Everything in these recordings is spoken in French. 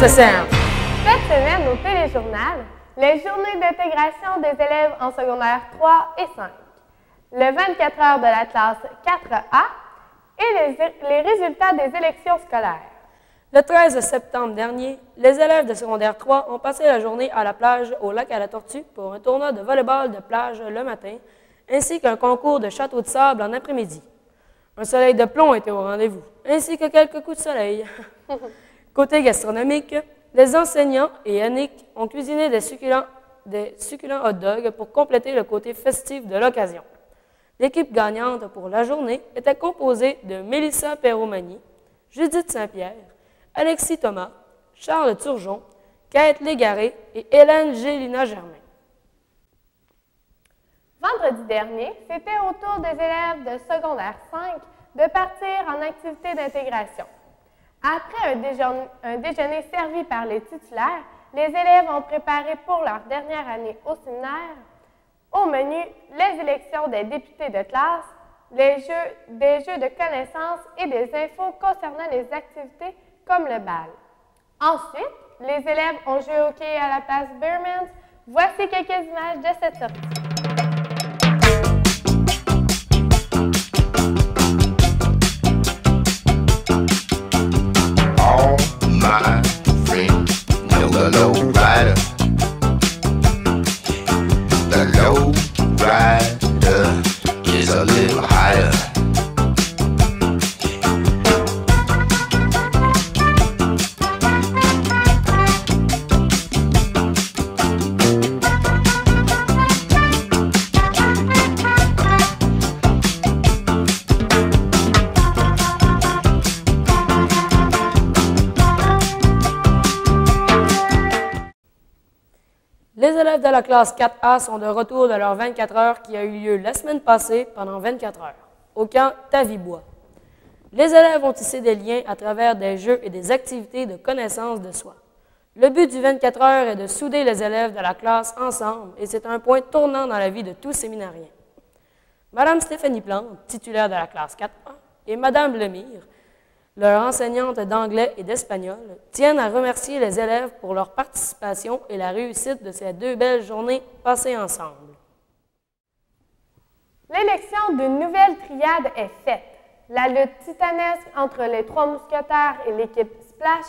USSM. Cette semaine au téléjournal, les journées d'intégration des élèves en secondaire 3 et 5, le 24 heures de la classe 4A et les résultats des élections scolaires. Le 13 septembre dernier, les élèves de secondaire 3 ont passé la journée à la plage au lac à la Tortue pour un tournoi de volleyball de plage le matin, ainsi qu'un concours de château de sable en après-midi. Un soleil de plomb était au rendez-vous, ainsi que quelques coups de soleil. Côté gastronomique, les enseignants et Yannick ont cuisiné des succulents hot dogs pour compléter le côté festif de l'occasion. L'équipe gagnante pour la journée était composée de Mélissa Perromani, Judith Saint-Pierre, Alexis Thomas, Charles Turgeon, Kate Légaré et Hélène Gélina-Germain. Vendredi dernier, c'était au tour des élèves de secondaire 5 de partir en activité d'intégration. Après un déjeuner servi par les titulaires, les élèves ont préparé pour leur dernière année au séminaire, au menu, les élections des députés de classe, des jeux de connaissances et des infos concernant les activités comme le bal. Ensuite, les élèves ont joué au hockey à la place Beermans. Voici quelques images de cette sortie. All my friends know the low rider. The low rider is a little higher. Les élèves de la classe 4A sont de retour de leur 24 heures qui a eu lieu la semaine passée pendant 24 heures, au camp Tavibois. Les élèves ont tissé des liens à travers des jeux et des activités de connaissance de soi. Le but du 24 heures est de souder les élèves de la classe ensemble et c'est un point tournant dans la vie de tout séminarien. Madame Stéphanie Plante, titulaire de la classe 4A, et Madame Lemire, leur enseignante d'anglais et d'espagnol, tiennent à remercier les élèves pour leur participation et la réussite de ces deux belles journées passées ensemble. L'élection d'une nouvelle triade est faite. La lutte titanesque entre les Trois Mousquetaires et l'équipe Splash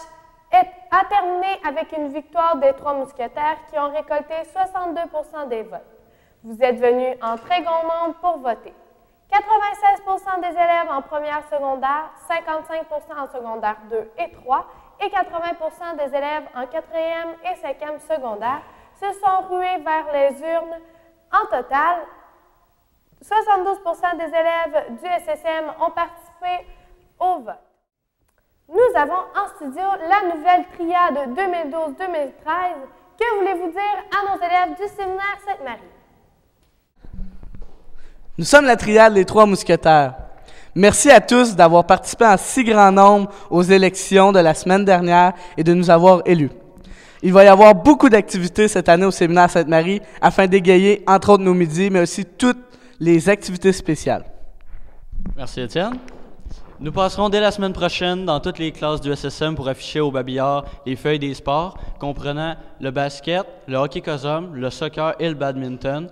a terminé avec une victoire des Trois Mousquetaires qui ont récolté 62% des votes. Vous êtes venus en très grand nombre pour voter. 96% des élèves en première secondaire, 55% en secondaire 2 et 3 et 80% des élèves en quatrième et cinquième secondaire se sont rués vers les urnes. En total, 72% des élèves du SSM ont participé au vote. Nous avons en studio la nouvelle triade 2012-2013. Que voulez-vous dire à nos élèves du séminaire Sainte-Marie? Nous sommes la triade Les Trois Mousquetaires. Merci à tous d'avoir participé en si grand nombre aux élections de la semaine dernière et de nous avoir élus. Il va y avoir beaucoup d'activités cette année au séminaire Sainte-Marie afin d'égayer, entre autres, nos midis, mais aussi toutes les activités spéciales. Merci Étienne. Nous passerons dès la semaine prochaine dans toutes les classes du SSM pour afficher au babillard les feuilles des sports, comprenant le basket, le hockey cosum, le soccer et le badminton,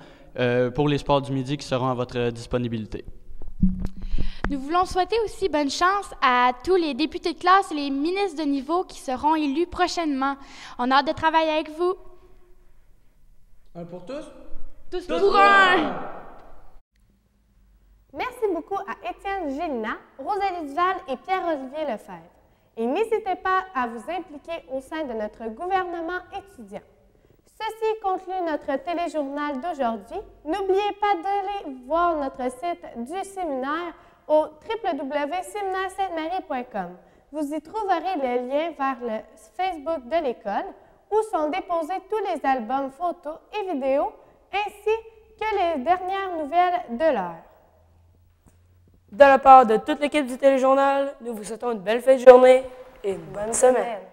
pour les sports du midi qui seront à votre disponibilité. Nous voulons souhaiter aussi bonne chance à tous les députés de classe et les ministres de niveau qui seront élus prochainement. On a hâte de travailler avec vous. Un pour tous? Tous pour un! Merci beaucoup à Étienne Gélina, Rosalie Duval et Pierre-Olivier Lefebvre. Et n'hésitez pas à vous impliquer au sein de notre gouvernement étudiant. Ceci conclut notre téléjournal d'aujourd'hui. N'oubliez pas d'aller voir notre site du séminaire au www.seminaire-sainte-marie.com. Vous y trouverez le lien vers le Facebook de l'école où sont déposés tous les albums photos et vidéos ainsi que les dernières nouvelles de l'heure. De la part de toute l'équipe du téléjournal, nous vous souhaitons une belle fin de journée et une bonne semaine.